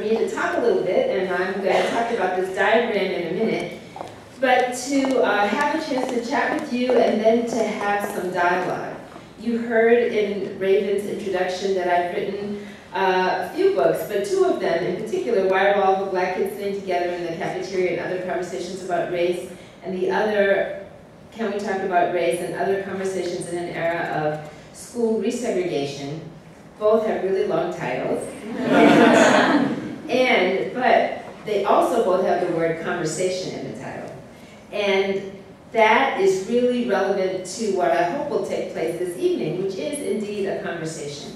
me to talk a little bit, and I'm going to talk about this diagram in a minute, but to have a chance to chat with you and then to have some dialogue. You heard in Raven's introduction that I've written a few books, but two of them in particular, Why Are All the Black Kids Sitting Together in the Cafeteria and Other Conversations About Race, and the other, Can We Talk About Race, and Other Conversations in an Era of School Resegregation. Both have really long titles. But they also both have the word conversation in the title. And that is really relevant to what I hope will take place this evening, which is indeed a conversation.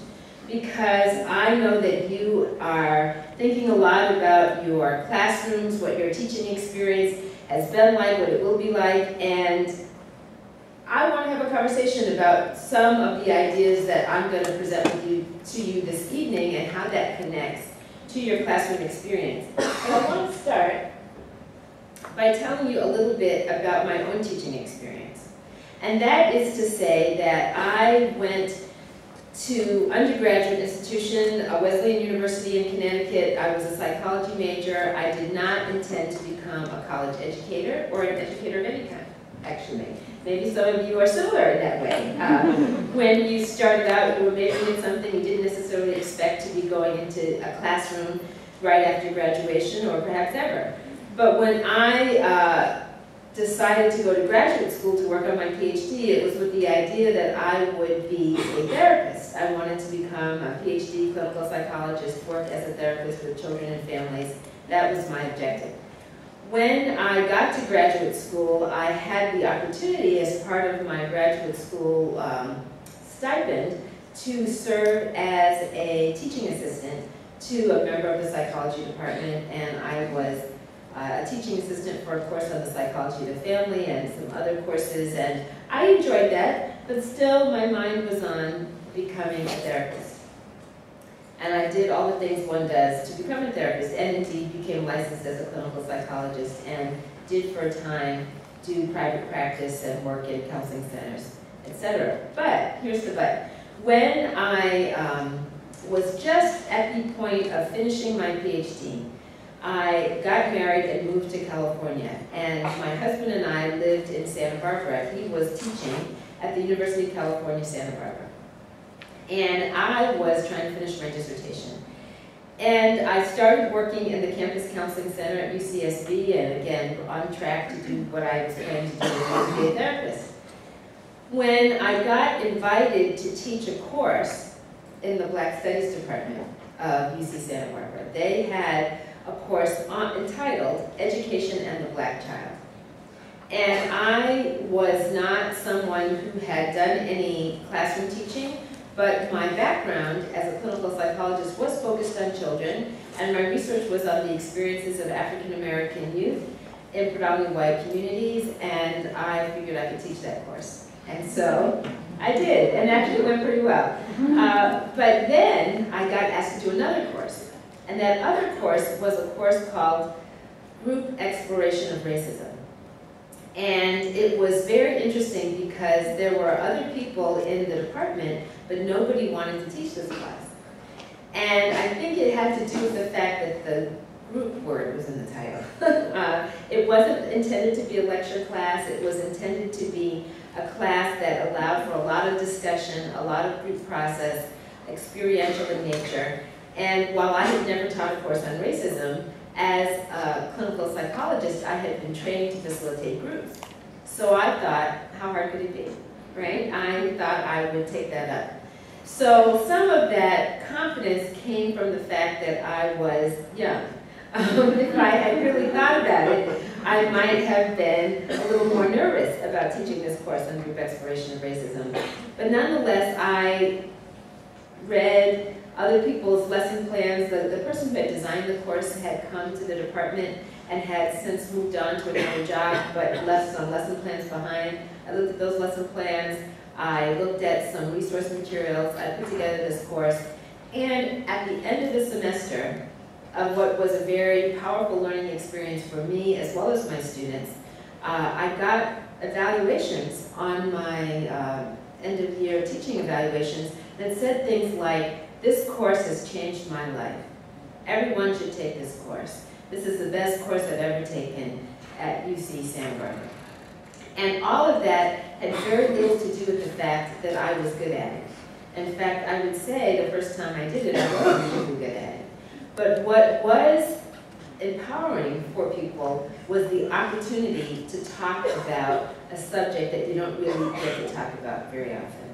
Because I know that you are thinking a lot about your classrooms, what your teaching experience has been like, what it will be like, and I want to have a conversation about some of the ideas that I'm going to present to you this evening and how that connects to your classroom experience. And I want to start by telling you a little bit about my own teaching experience. And that is to say that I went to undergraduate institution, Wesleyan University in Connecticut. I was a psychology major. I did not intend to become a college educator or an educator of any kind, actually. Maybe some of you are similar in that way. When you started out, you were majoring in something you didn't necessarily expect to be going into a classroom right after graduation, or perhaps ever. But when I decided to go to graduate school to work on my PhD, it was with the idea that I would be a therapist. I wanted to become a PhD clinical psychologist, work as a therapist with children and families. That was my objective. When I got to graduate school, I had the opportunity as part of my graduate school stipend to serve as a teaching assistant to a member of the psychology department, and I was a teaching assistant for a course on the psychology of the family and some other courses, and I enjoyed that, but still my mind was on becoming a therapist. And I did all the things one does to become a therapist, and indeed became licensed as a clinical psychologist, and did for a time do private practice and work in counseling centers, etc. But, here's the but. When I was just at the point of finishing my PhD, I got married and moved to California, and my husband and I lived in Santa Barbara. He was teaching at the University of California, Santa Barbara. And I was trying to finish my dissertation. And I started working in the Campus Counseling Center at UCSB, and again, on track to do what I was planning to do, which was to be a therapist. When I got invited to teach a course in the Black Studies Department of UC Santa Barbara, they had a course entitled Education and the Black Child. And I was not someone who had done any classroom teaching, but my background as a clinical psychologist was focused on children, and my research was on the experiences of African American youth in predominantly white communities, and I figured I could teach that course. And so I did, and actually it went pretty well. But then I got asked to do another course. And that other course was a course called Group Exploration of Racism. And it was very interesting because there were other people in the department, but nobody wanted to teach this class. And I think it had to do with the fact that the group word was in the title. It wasn't intended to be a lecture class. It was intended to be a class that allowed for a lot of discussion, a lot of group process, experiential in nature. And while I had never taught a course on racism, as a clinical psychologist, I had been trained to facilitate groups. So I thought, how hard could it be, right? I thought I would take that up. So some of that confidence came from the fact that I was young. If I had really thought about it, I might have been a little more nervous about teaching this course on Group Exploration of Racism. But nonetheless, I read other people's lesson plans. The person who had designed the course had come to the department and had since moved on to another job, but left some lesson plans behind. I looked at those lesson plans. I looked at some resource materials. I put together this course. And at the end of the semester, of what was a very powerful learning experience for me as well as my students, I got evaluations on my end-of-year teaching evaluations that said things like, "This course has changed my life," everyone should take this course. This is the best course I've ever taken at UC Santa Barbara. And all of that had very little to do with the fact that I was good at it. In fact, I would say the first time I did it, I wasn't really good at it. But what was empowering for people was the opportunity to talk about a subject that you don't really get to talk about very often.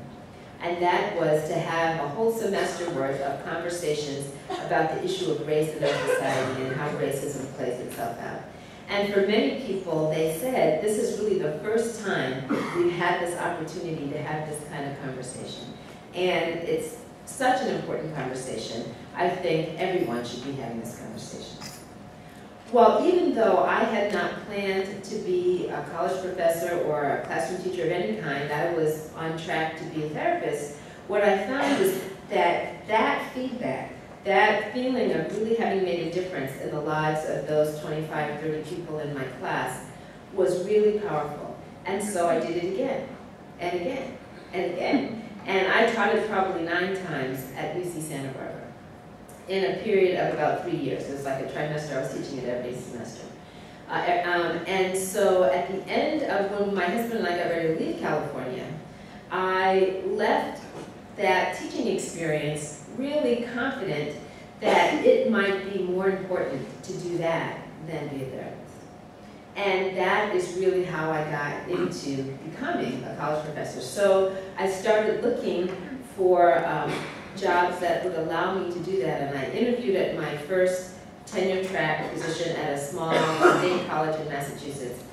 And that was to have a whole semester worth of conversations about the issue of race in our society and how racism plays itself out. And for many people, they said, this is really the first time we've had this opportunity to have this kind of conversation. And it's such an important conversation. I think everyone should be having this conversation. Well, even though I had not planned to be a college professor or a classroom teacher of any kind, I was on track to be a therapist, what I found was that that feedback, that feeling of really having made a difference in the lives of those 25, 30 people in my class was really powerful. And so I did it again, and again, and again. And I taught it probably 9 times at UC Santa Barbara in a period of about 3 years. It was like a trimester. I was teaching it every semester. And so at the end of when my husband and I got ready to leave California, I left that teaching experience really confident that it might be more important to do that than be a therapist. And that is really how I got into becoming a college professor. So I started looking for jobs that would allow me to do that, and I interviewed at my first tenure track position at a small state college in Massachusetts.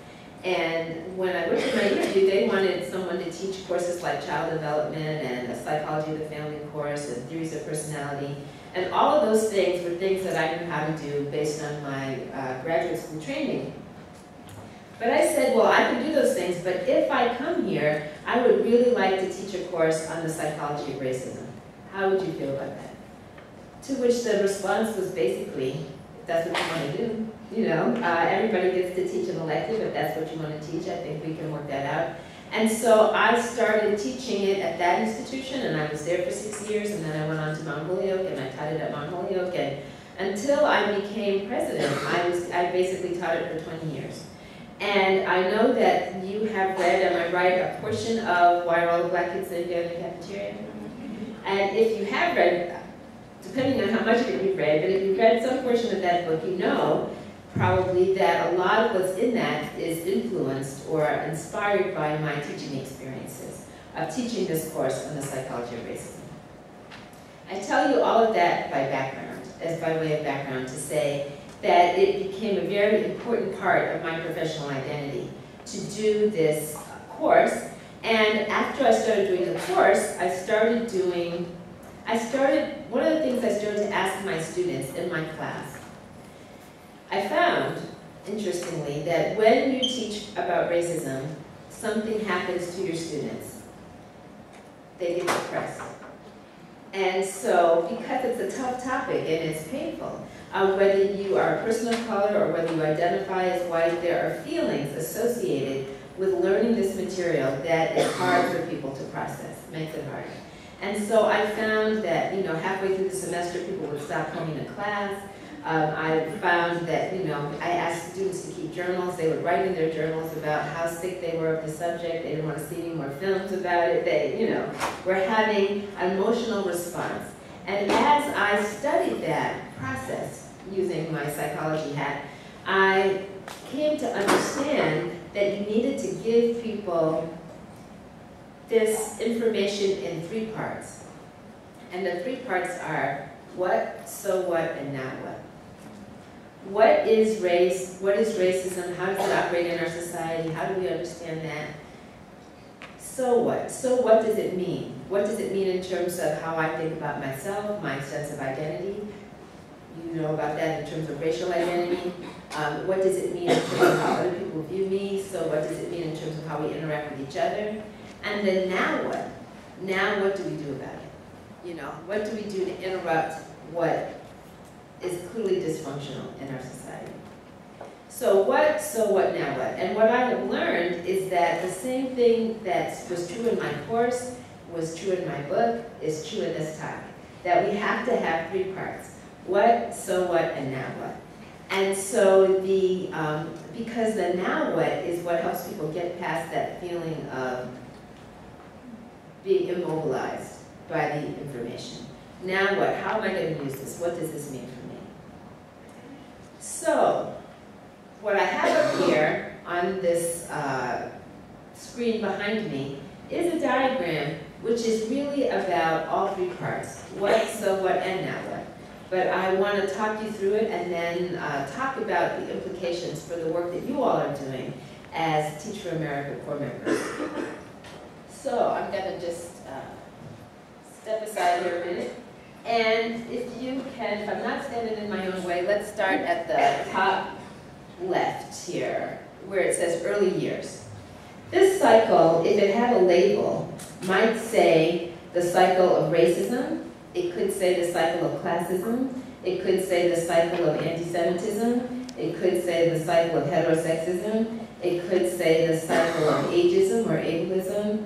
And when I went to my interview, they wanted someone to teach courses like child development and the psychology of the family course and theories of personality. And all of those things were things that I knew how to do based on my graduate school training. But I said, well, I can do those things, but if I come here, I would really like to teach a course on the psychology of racism. How would you feel about that? To which the response was basically, if that's what you want to do, you know, everybody gets to teach an elective. If that's what you want to teach, I think we can work that out. And so I started teaching it at that institution, and I was there for 6 years, and then I went on to Mount Holyoke, and I taught it at Mount Holyoke, and until I became president, I basically taught it for 20 years. And I know that you have read, am I right, a portion of Why Are All the Black Kids Sitting There in the Cafeteria? And if you have read, depending on how much of it you've read, but if you've read some portion of that book, you know probably that a lot of what's in that is influenced or inspired by my teaching experiences of teaching this course on the psychology of racism. I tell you all of that by background, as by way of background, to say that it became a very important part of my professional identity to do this course. And after I started doing the course, one of the things I started to ask my students in my class, I found, interestingly, that when you teach about racism, something happens to your students. They get depressed. And so, because it's a tough topic and it's painful, whether you are a person of color or whether you identify as white, there are feelings associated with learning this material that is hard for people to process, makes it hard. And so I found that, you know, halfway through the semester, people would stop coming to class. I found that, you know, I asked students to keep journals. They would write in their journals about how sick they were of the subject. They didn't want to see any more films about it. They, you know, were having an emotional response. And as I studied that process using my psychology hat, I came to understand that you needed to give people this information in 3 parts. And the 3 parts are what, so what, and now what. What is race? What is racism? How does it operate in our society? How do we understand that? So what? So what does it mean? What does it mean in terms of how I think about myself, my sense of identity? You know about that in terms of racial identity. What does it mean in terms of how other people view me? So what does it mean in terms of how we interact with each other? And then now what? Now what do we do about it? You know, what do we do to interrupt what is clearly dysfunctional in our society? So what, now what? And what I have learned is that the same thing that was true in my course, was true in my book, is true in this talk. That we have to have 3 parts. What, so what, and now what. And so because the now what is what helps people get past that feeling of being immobilized by the information. Now what? How am I going to use this? What does this mean for me? So, what I have up here on this screen behind me is a diagram which is really about all three parts. What, so what, and now what. But I want to talk you through it and then talk about the implications for the work that you all are doing as Teach for America Corps members. So I'm going to just step aside here a minute. And if you can, if I'm not standing in my own way, let's start at the top left here, where it says early years. This cycle, if it had a label, might say the cycle of racism. It could say the cycle of classism. It could say the cycle of anti-Semitism. It could say the cycle of heterosexism. It could say the cycle of ageism or ableism.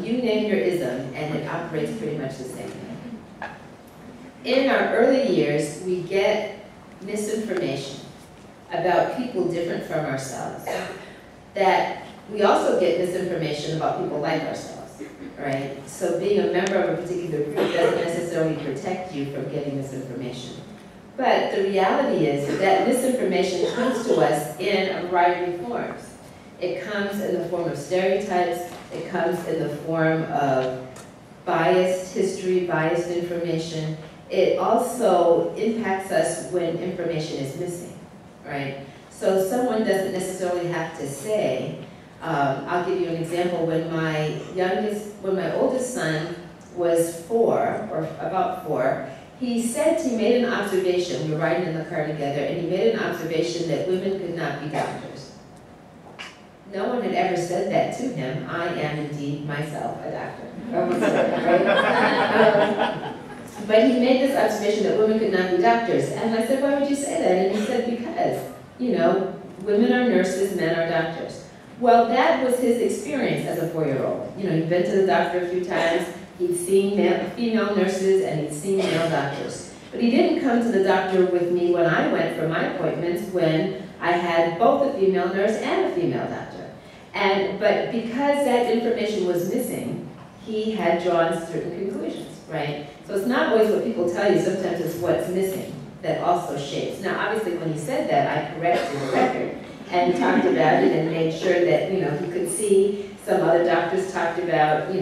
You name your ism, and it operates pretty much the same way. In our early years, we get misinformation about people different from ourselves. That we also get misinformation about people like ourselves, right? So being a member of a particular group doesn't necessarily protect you from getting misinformation. But the reality is that misinformation comes to us in a variety of forms. It comes in the form of stereotypes. It comes in the form of biased history, biased information. It also impacts us when information is missing, right? So someone doesn't necessarily have to say, I'll give you an example. When my oldest son was 4, or about 4, he made an observation. We were riding in the car together, and he made an observation that women could not be doctors. No one had ever said that to him. I am indeed myself a doctor. Right? But he made this observation that women could not be doctors. And I said, why would you say that? And he said, because, women are nurses, men are doctors. Well, that was his experience as a 4-year-old. He'd been to the doctor a few times. He'd seen female nurses and he'd seen male doctors. But he didn't come to the doctor with me when I went for my appointments when I had both a female nurse and a female doctor. But because that information was missing, he had drawn certain conclusions, right? So it's not always what people tell you, sometimes it's what's missing that also shapes. Now, obviously, when he said that, I corrected the record and talked about it and made sure that, he could see. Some other doctors talked about,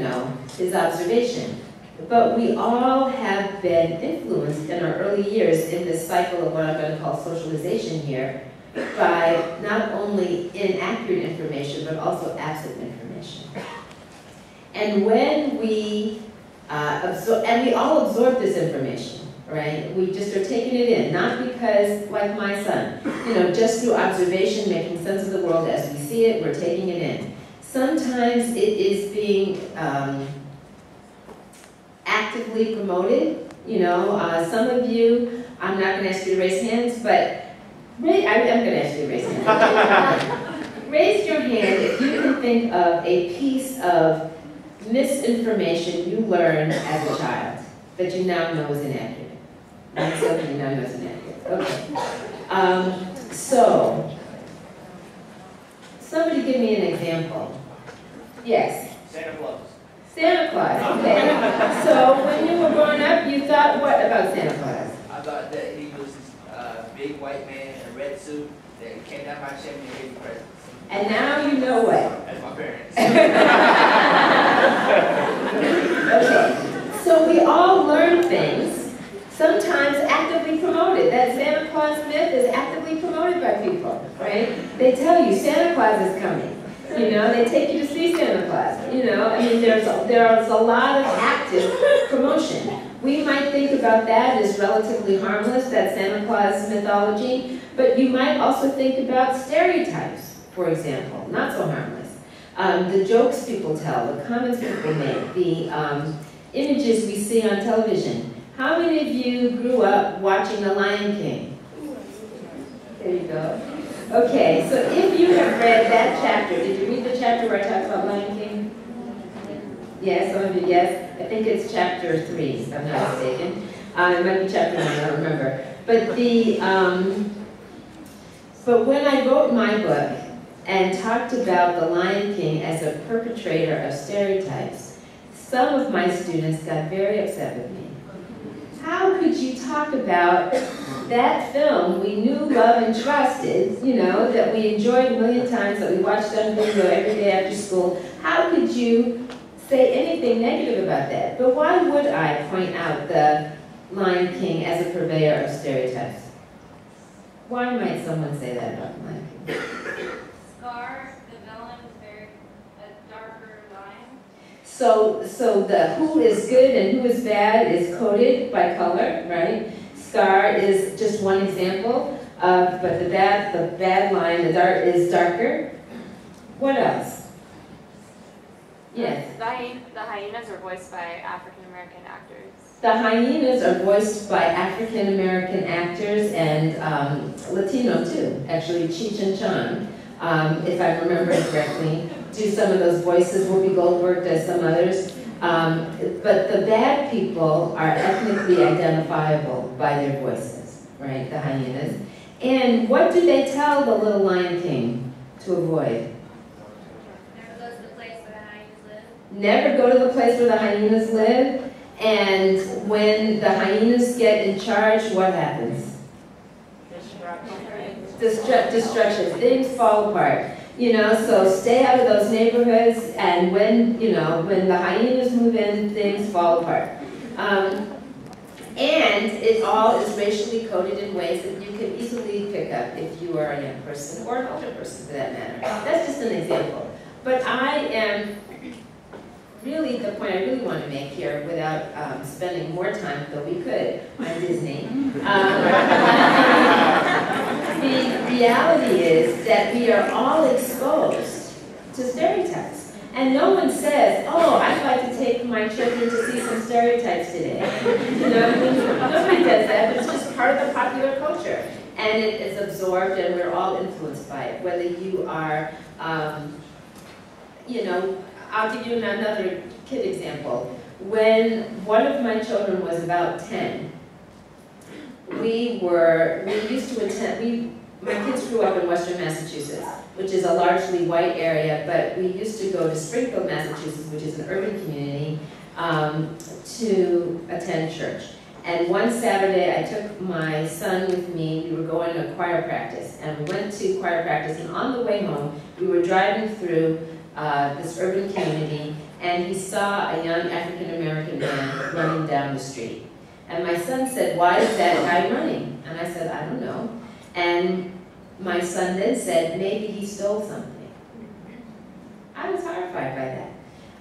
his observation. But we all have been influenced in our early years in this cycle of what I'm going to call socialization here by not only inaccurate information, but also absent information. And when we we all absorb this information, right? We just are taking it in, not because, like my son, just through observation, making sense of the world as we see it, we're taking it in. Sometimes it is being actively promoted. Some of you, I'm not going to ask you to raise hands, but I'm going to ask you to raise hands. Raise your hand if you can think of a piece of misinformation you learned as a child that you now know is inaccurate. Something you now know is inaccurate. Okay. So, somebody give me an example. Yes? Santa Claus. Santa Claus, okay. So, when you were growing up, you thought what about Santa Claus? I thought that he was this big white man in a red suit that came down my chimney and gave me presents. And now you know what? As my parents. Okay. So we all learn things, sometimes actively promoted. That Santa Claus myth is actively promoted by people, right? They tell you Santa Claus is coming. They take you to see Santa Claus. There's a lot of active promotion. We might think about that as relatively harmless, that Santa Claus mythology, but you might also think about stereotypes, for example, not so harmless. The jokes people tell, the comments people make, the images we see on television. How many of you grew up watching The Lion King? There you go. Okay, so if you have read that chapter, did you read the chapter where I talk about Lion King? Yes, some of you, yes. I think it's chapter 3, if I'm not mistaken. It might be chapter 9, I don't remember. But but when I wrote my book and talked about the Lion King as a perpetrator of stereotypes, some of my students got very upset with me. How could you talk about that film we knew, loved, and trusted, you know, that we enjoyed a million times, that we watched on video every day after school? How could you say anything negative about that? But why would I point out the Lion King as a purveyor of stereotypes? Why might someone say that about the Lion King? Scar, the villain, is very a darker line. So the who is good and who is bad is coded by color, right? Scar is just one example, but the bad line, the dark is darker. What else? Yes. The hyenas are voiced by African American actors. The hyenas are voiced by African American actors and Latino too. Actually, Cheech and Chong, if I remember correctly, do some of those voices. Whoopi Goldberg does some others. But the bad people are ethnically identifiable by their voices, right? The hyenas. And what do they tell the little Lion King to avoid? Never go to the place where the hyenas live. Never go to the place where the hyenas live. And when the hyenas get in charge, what happens? Destruction. Things fall apart. You know, so stay out of those neighborhoods, and when the hyenas move in, things fall apart. And it all is racially coded in ways that you can easily pick up if you are a young person, or an older person for that matter. That's just an example. But I am really, the point I really want to make here, without spending more time, though we could, on Disney. The reality is that we are all exposed to stereotypes. And no one says, oh, I'd like to take my children to see some stereotypes today. You know, nobody does that, but it's just part of the popular culture. And it is absorbed, and we're all influenced by it. Whether you are, you know, I'll give you another kid example. When one of my children was about 10, we used to attend, my kids grew up in Western Massachusetts, which is a largely white area, but we used to go to Springfield, Massachusetts, which is an urban community, to attend church. And one Saturday, I took my son with me. We were going to choir practice, and we went to choir practice, and on the way home, we were driving through this urban community, and he saw a young African-American man running down the street. And my son said, why is that guy running? And I said, I don't know. And my son then said, maybe he stole something. I was horrified by that.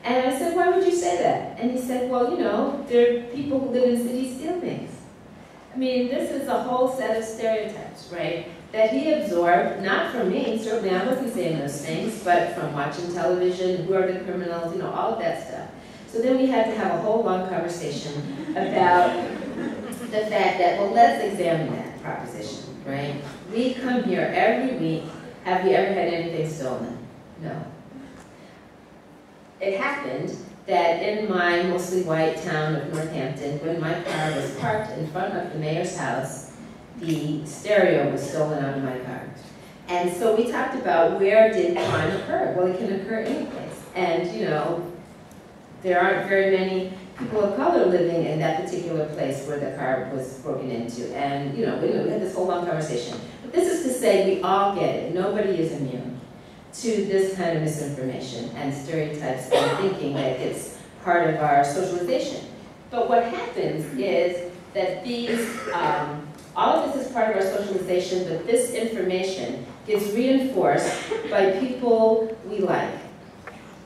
And I said, why would you say that? And he said, well, you know, there are people who live in cities steal things. I mean, this is a whole set of stereotypes, right? That he absorbed, not from me, certainly I wasn't saying those things, but from watching television, who are the criminals, you know, all of that stuff. So then we had to have a whole long conversation about the fact that, well, let's examine that proposition, right? We come here every week. Have we ever had anything stolen? No. It happened that in my mostly white town of Northampton, when my car was parked in front of the mayor's house, the stereo was stolen out of my car. And so we talked about, where did crime occur? Well, it can occur any place. And, you know, there aren't very many people of color living in that particular place where the car was broken into. And, you know, we had this whole long conversation. But this is to say, we all get it. Nobody is immune to this kind of misinformation and stereotypes and thinking that it's part of our socialization. But what happens is that these, all of this is part of our socialization, but this information gets reinforced by people we like,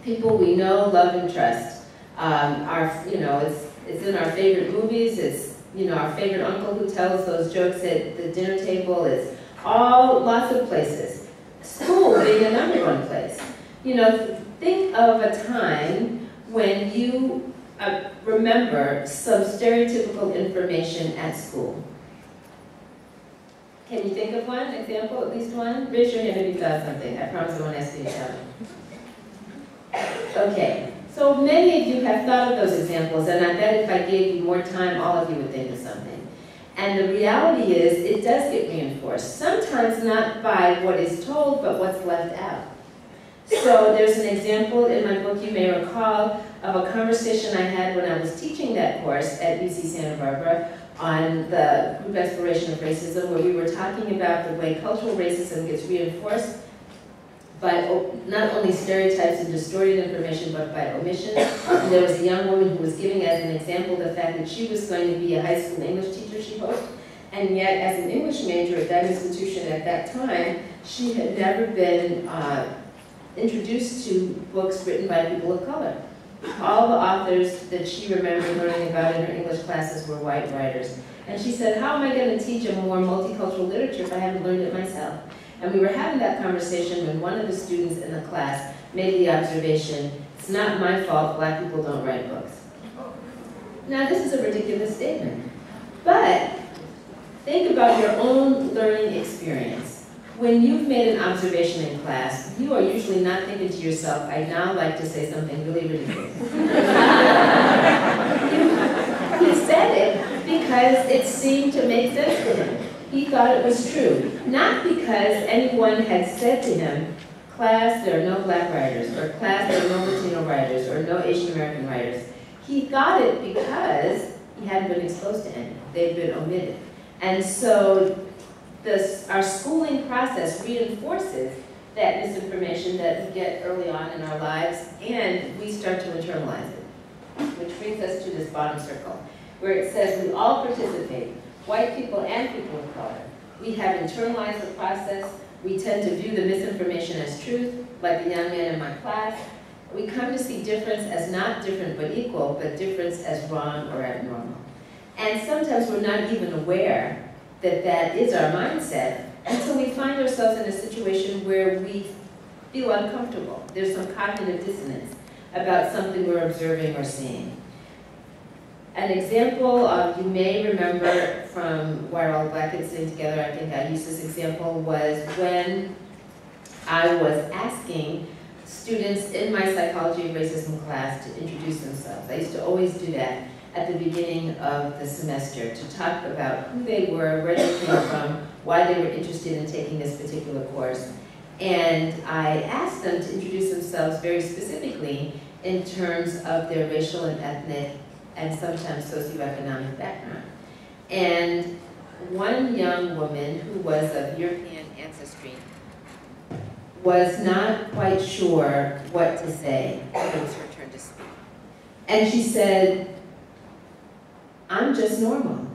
people we know, love, and trust. You know, it's in our favorite movies. It's, you know, our favorite uncle who tells those jokes at the dinner table. It's lots of places. School being the #1 place. You know, think of a time when you remember some stereotypical information at school. Can you think of one example, at least one? Raise your hand if you thought something. I promise I won't ask you to tell me. Okay, So many of you have thought of those examples, and I bet if I gave you more time, all of you would think of something. And the reality is, it does get reinforced. Sometimes not by what is told, but what's left out. So there's an example in my book, you may recall, of a conversation I had when I was teaching that course at UC Santa Barbara on the group exploration of racism, where we were talking about the way cultural racism gets reinforced by not only stereotypes and distorted information, but by omission. And there was a young woman who was giving as an example the fact that she was going to be a high school English teacher, she hoped, and yet as an English major at that institution at that time, she had never been introduced to books written by people of color. All the authors that she remembered learning about in her English classes were white writers. And she said, how am I going to teach a more multicultural literature if I haven't learned it myself? And we were having that conversation when one of the students in the class made the observation, it's not my fault black people don't write books. Now this is a ridiculous statement, but think about your own learning experience. When you've made an observation in class, you are usually not thinking to yourself, I'd now like to say something really ridiculous. He said it because it seemed to make sense to him. He thought it was true. Not because anyone had said to him, class, there are no black writers, or class, there are no Latino writers, or no Asian American writers. He thought it because he hadn't been exposed to any. They'd been omitted. And so our schooling process reinforces that misinformation that we get early on in our lives, and we start to internalize it. Which brings us to this bottom circle, where it says we all participate, white people and people of color. We have internalized the process. We tend to view the misinformation as truth, like the young man in my class. We come to see difference as not different but equal, but difference as wrong or abnormal. And sometimes we're not even aware that that is our mindset until we find ourselves in a situation where we feel uncomfortable. There's some cognitive dissonance about something we're observing or seeing. An example of, you may remember from Why Are All Black Kids Sitting Together, I think I used this example, was when I was asking students in my psychology of racism class to introduce themselves. I used to always do that at the beginning of the semester, to talk about who they were, where they came from, why they were interested in taking this particular course. And I asked them to introduce themselves very specifically in terms of their racial and ethnic and sometimes socioeconomic background. And one young woman who was of European ancestry was not quite sure what to say when it was her turn to speak. And she said, I'm just normal.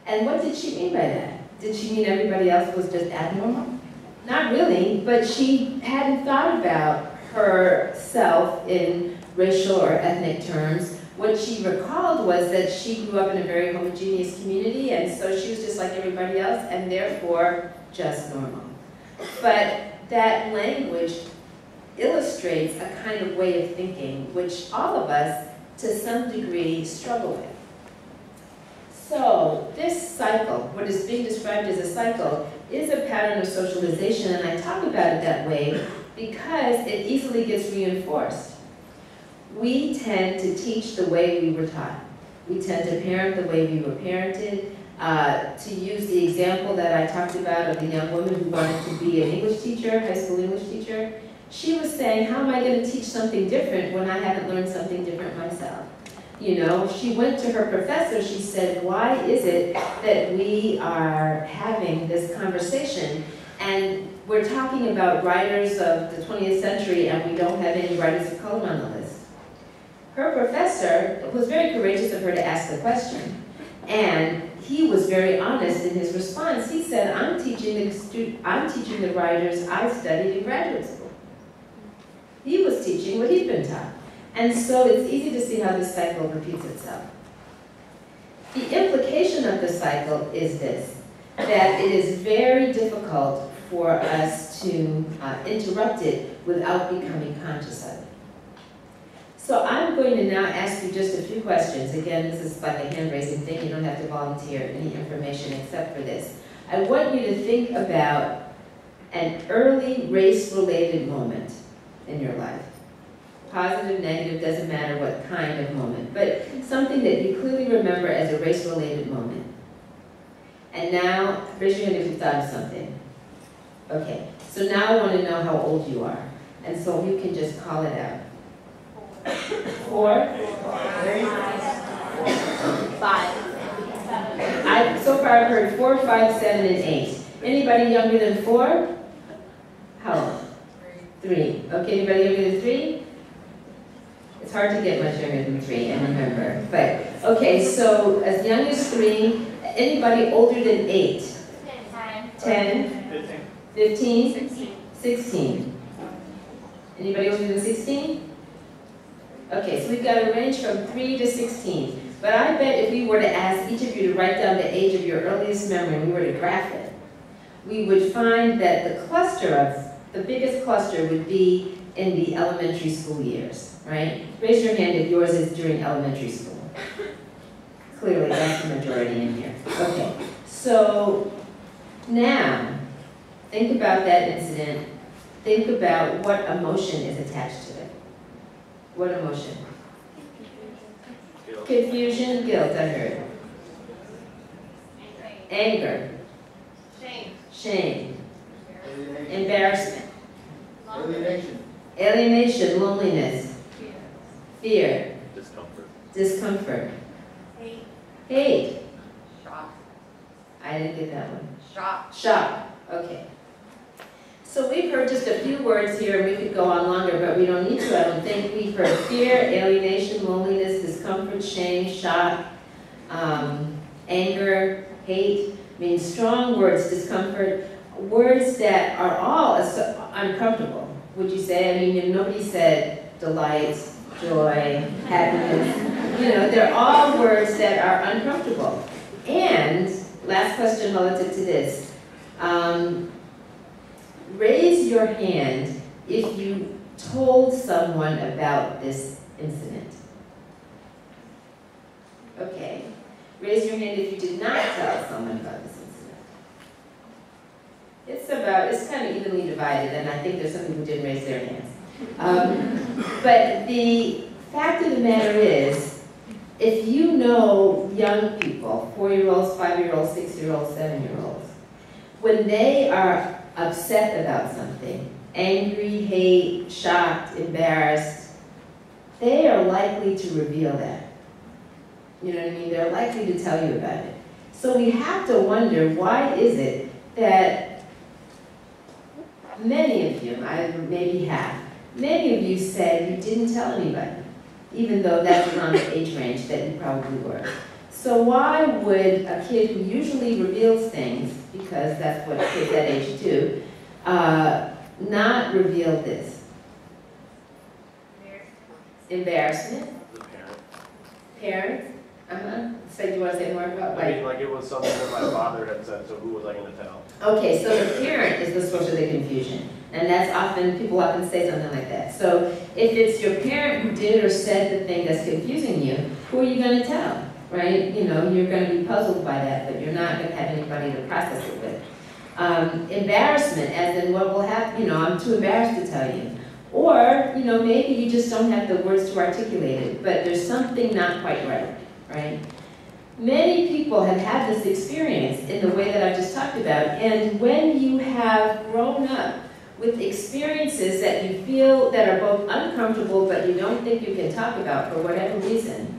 And what did she mean by that? Did she mean everybody else was just abnormal? Not really, but she hadn't thought about herself in racial or ethnic terms. What she recalled was that she grew up in a very homogeneous community, and so she was just like everybody else, and therefore just normal. But that language illustrates a kind of way of thinking which all of us, to some degree, struggle with. So this cycle, what is being described as a cycle, is a pattern of socialization, and I talk about it that way because it easily gets reinforced. We tend to teach the way we were taught. We tend to parent the way we were parented. To use the example that I talked about of the young woman who wanted to be an English teacher, high school English teacher, she was saying, how am I going to teach something different when I haven't learned something different myself? You know, she went to her professor, she said, why is it that we are having this conversation and we're talking about writers of the 20th century and we don't have any writers of color on the list? Her professor, it was very courageous of her to ask the question, and he was very honest in his response. He said, I'm teaching the writers I studied in graduate school. He was teaching what he'd been taught. And so it's easy to see how this cycle repeats itself. The implication of the cycle is this, that it is very difficult for us to interrupt it without becoming conscious of it. So I'm going to now ask you just a few questions. Again, this is like a hand-raising thing. You don't have to volunteer any information except for this. I want you to think about an early race-related moment in your life. positive, negative, doesn't matter what kind of moment, but something that you clearly remember as a race-related moment. And now, raise your hand if you've thought of something. Okay, so now I want to know how old you are. And so you can just call it out. 4? 5. So far I've heard 4, 5, 7, and 8. Anybody younger than 4? How old? 3. Okay, anybody younger than 3? It's hard to get much younger than 3 and remember. But, okay, so as young as 3, anybody older than 8? 10? 15? 16. Anybody older than 16? Okay, so we've got a range from 3 to 16. But I bet if we were to ask each of you to write down the age of your earliest memory and we were to graph it, we would find that the biggest cluster would be in the elementary school years, right? Raise your hand if yours is during elementary school. Clearly, that's the majority in here. Okay, so now, think about that incident. Think about what emotion is attached to it. What emotion? Guilt. Confusion, guilt, I heard. Anger, shame, embarrassment, alienation, loneliness, fear, discomfort, hate. I didn't get that one. Shock. Okay. So we've heard just a few words here, and we could go on longer, but we don't need to, I don't think. We've heard fear, alienation, loneliness, discomfort, shame, shock, anger, hate. I mean, strong words, discomfort, words that are all uncomfortable, would you say? I mean, nobody said delight, joy, happiness. You know, they're all words that are uncomfortable. And, last question relative to this. Raise your hand if you told someone about this incident. Okay. Raise your hand if you did not tell someone about this incident. It's kind of evenly divided, and I think there's some people who didn't raise their hands. But the fact of the matter is, if you know young people, 4-year-olds, 5-year-olds, 6-year-olds, 7-year-olds, when they are upset about something, angry, hate, shocked, embarrassed, they are likely to reveal that. You know what I mean? They're likely to tell you about it. So we have to wonder, why is it that many of you, maybe half, many of you said you didn't tell anybody, even though that's around the age range that you probably were. So why would a kid who usually reveals things, because that's what kids that age do, not reveal this? Embarrassment. The parent. Parents. So you want to say more about I mean, like it was something that my father had said, so who was I going to tell? Okay, so the parent is the source of the confusion. And that's often, people often say something like that. So if it's your parent who did or said the thing that's confusing you, who are you going to tell? Right? You know, you're going to be puzzled by that, but you're not going to have anybody to process it with. Embarrassment, as in what will happen, you know, I'm too embarrassed to tell you. Or, you know, maybe you just don't have the words to articulate it, but there's something not quite right, right? Many people have had this experience in the way that I just talked about, and when you have grown up with experiences that you feel that are both uncomfortable but you don't think you can talk about for whatever reason,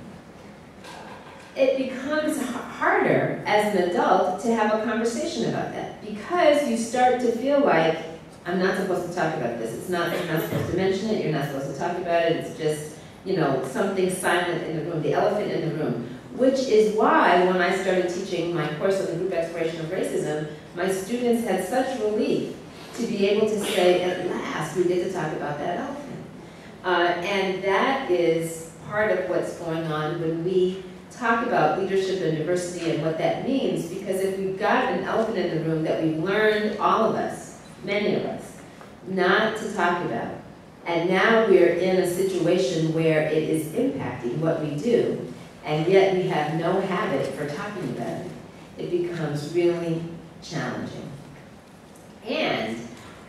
it becomes harder as an adult to have a conversation about that, because you start to feel like, I'm not supposed to talk about this. I'm not supposed to mention it. You're not supposed to talk about it. It's just, you know, something silent in the room, the elephant in the room. Which is why when I started teaching my course on the group exploration of racism, my students had such relief to be able to say, at last, we get to talk about that elephant. And that is part of what's going on when we talk about leadership and diversity and what that means, because if we've got an elephant in the room that we've learned, all of us, many of us, not to talk about, and now we're in a situation where it is impacting what we do, and yet we have no habit for talking about it, it becomes really challenging. And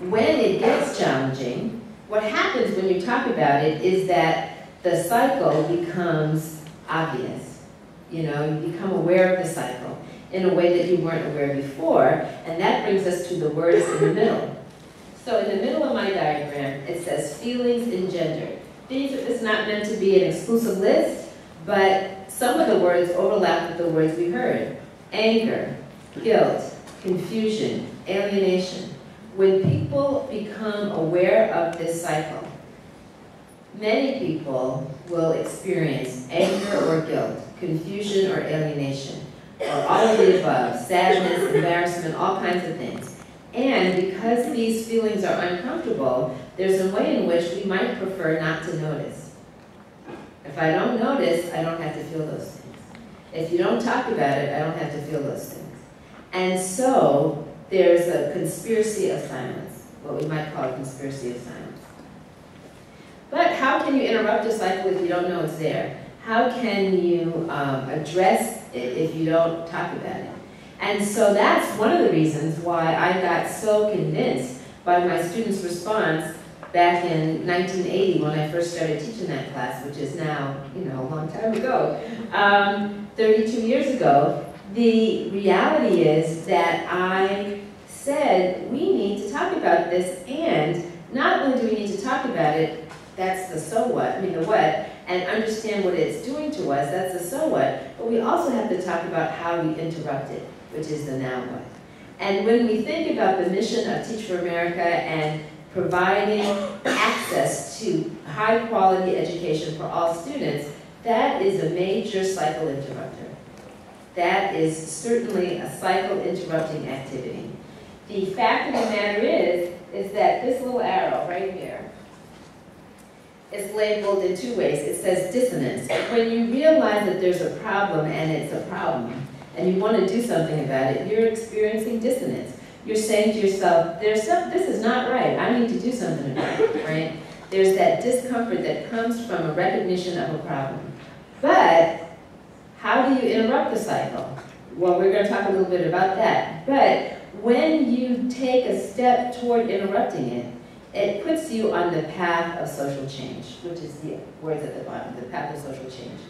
when it gets challenging, what happens when you talk about it is that the cycle becomes obvious. You know, you become aware of the cycle in a way that you weren't aware before, and that brings us to the words in the middle. So in the middle of my diagram, it says feelings engendered. This is not meant to be an exclusive list, but some of the words overlap with the words we heard. Anger, guilt, confusion, alienation. When people become aware of this cycle, many people will experience anger or guilt, confusion or alienation, or all of the above, sadness, embarrassment, all kinds of things. And because these feelings are uncomfortable, there's a way in which we might prefer not to notice. If I don't notice, I don't have to feel those things. If you don't talk about it, I don't have to feel those things. And so there's a conspiracy of silence, what we might call a conspiracy of silence. But how can you interrupt a cycle if you don't know it's there? How can you address it if you don't talk about it? And so that's one of the reasons why I got so convinced by my students' response back in 1980 when I first started teaching that class, which is now, you know, a long time ago, 32 years ago. The reality is that I said we need to talk about this, and not only do we need to talk about it, that's the so what, I mean the what, and understand what it's doing to us, that's the so what, but we also have to talk about how we interrupt it, which is the now what. And when we think about the mission of Teach for America and providing access to high quality education for all students, that is a major cycle interrupter. That is certainly a cycle interrupting activity. The fact of the matter is that this little arrow right here is labeled in two ways. It says dissonance. When you realize that there's a problem and it's a problem, and you want to do something about it, you're experiencing dissonance. You're saying to yourself, this is not right. I need to do something about it, right? There's that discomfort that comes from a recognition of a problem. But how do you interrupt the cycle? Well, we're going to talk a little bit about that. But when you take a step toward interrupting it, it puts you on the path of social change, which is the words at the bottom, the path of social change.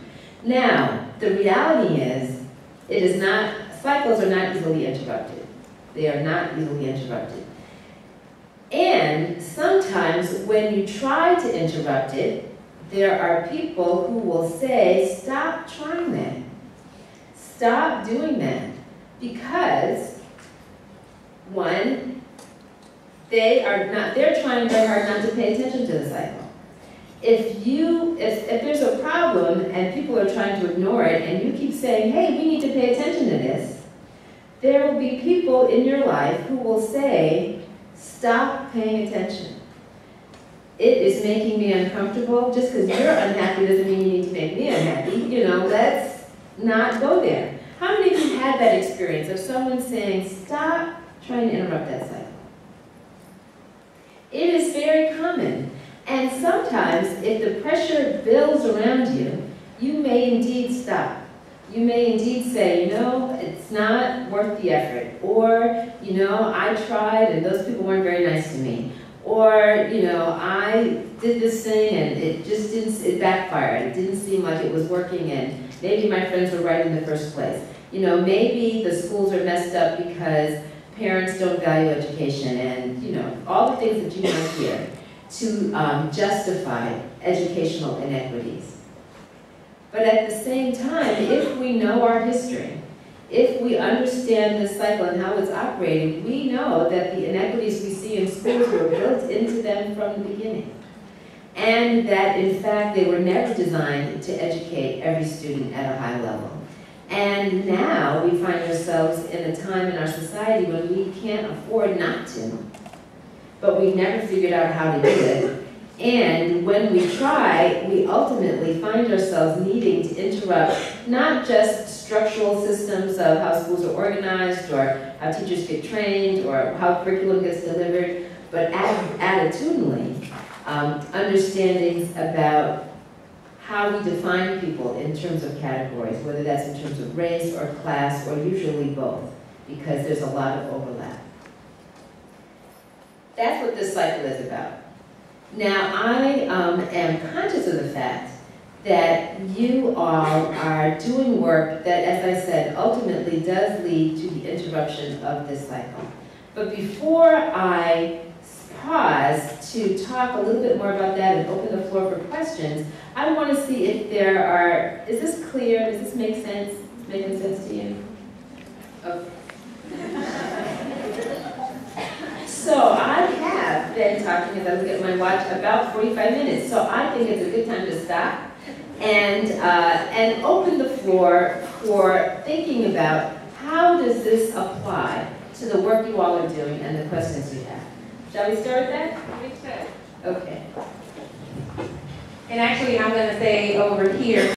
Now, the reality is, cycles are not easily interrupted. They are not easily interrupted. And sometimes when you try to interrupt it, there are people who will say, stop trying that. Stop doing that. Because, one, they're trying very hard not to pay attention to the cycle. If there's a problem and people are trying to ignore it and you keep saying, hey, we need to pay attention to this, there will be people in your life who will say, stop paying attention. It is making me uncomfortable. Just because you're unhappy doesn't mean you need to make me unhappy. You know, let's not go there. How many of you had that experience of someone saying, stop trying to interrupt that cycle? It is very common. And sometimes, if the pressure builds around you, you may indeed stop. You may indeed say, you know, it's not worth the effort. Or, you know, I tried and those people weren't very nice to me. Or, you know, I did this thing and it backfired. It didn't seem like it was working and maybe my friends were right in the first place. You know, maybe the schools are messed up because parents don't value education and, you know, all the things that you might hear to justify educational inequities. But at the same time, if we know our history, if we understand this cycle and how it's operating, we know that the inequities we see in schools were built into them from the beginning. And that, in fact, they were never designed to educate every student at a high level. And now we find ourselves in a time in our society when we can't afford not to, but we've never figured out how to do it. And when we try, we ultimately find ourselves needing to interrupt not just structural systems of how schools are organized or how teachers get trained or how curriculum gets delivered, but attitudinally, understandings about how we define people in terms of categories, whether that's in terms of race or class or usually both, because there's a lot of overlap. That's what this cycle is about. Now, I am conscious of the fact that you all are doing work that, as I said, ultimately does lead to the interruption of this cycle. But before I pause to talk a little bit more about that and open the floor for questions, I want to see if there are, is this clear? Does this make sense? Is it making sense to you? Okay. So I have been talking, as I look at my watch, about 45 minutes. So I think it's a good time to stop and open the floor for thinking about how does this apply to the work you all are doing and the questions you have. Shall we start with that? We should. Okay. And actually, I'm going to say over here,